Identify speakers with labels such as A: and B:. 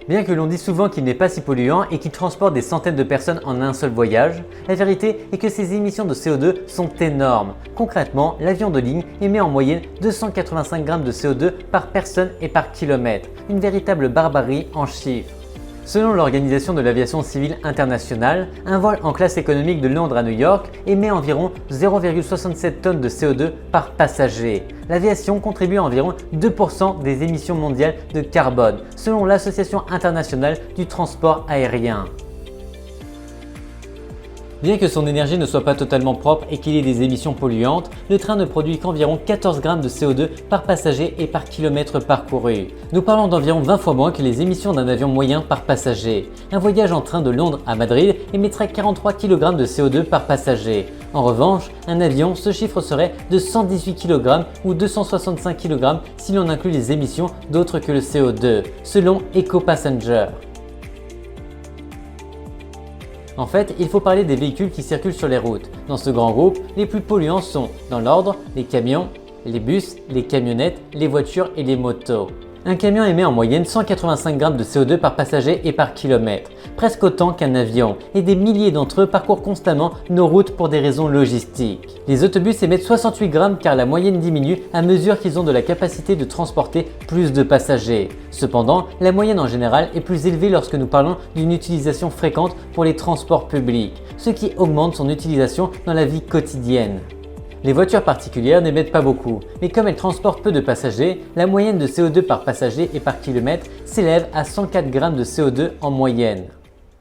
A: Bien que l'on dise souvent qu'il n'est pas si polluant et qu'il transporte des centaines de personnes en un seul voyage, la vérité est que ses émissions de CO2 sont énormes. Concrètement, l'avion de ligne émet en moyenne 285 grammes de CO2 par personne et par kilomètre, une véritable barbarie en chiffres. Selon l'Organisation de l'aviation civile internationale, un vol en classe économique de Londres à New York émet environ 0,67 tonnes de CO2 par passager. L'aviation contribue à environ 2% des émissions mondiales de carbone, selon l'Association internationale du transport aérien. Bien que son énergie ne soit pas totalement propre et qu'il ait des émissions polluantes, le train ne produit qu'environ 14 grammes de CO2 par passager et par kilomètre parcouru. Nous parlons d'environ 20 fois moins que les émissions d'un avion moyen par passager. Un voyage en train de Londres à Madrid émettrait 43 kg de CO2 par passager. En revanche, un avion, ce chiffre serait de 118 kg ou 265 kg si l'on inclut les émissions d'autres que le CO2, selon EcoPassenger. En fait, il faut parler des véhicules qui circulent sur les routes. Dans ce grand groupe, les plus polluants sont, dans l'ordre, les camions, les bus, les camionnettes, les voitures et les motos. Un camion émet en moyenne 185 grammes de CO2 par passager et par kilomètre, presque autant qu'un avion, et des milliers d'entre eux parcourent constamment nos routes pour des raisons logistiques. Les autobus émettent 68 grammes car la moyenne diminue à mesure qu'ils ont de la capacité de transporter plus de passagers. Cependant, la moyenne en général est plus élevée lorsque nous parlons d'une utilisation fréquente pour les transports publics, ce qui augmente son utilisation dans la vie quotidienne. Les voitures particulières n'émettent pas beaucoup, mais comme elles transportent peu de passagers, la moyenne de CO2 par passager et par kilomètre s'élève à 104 grammes de CO2 en moyenne.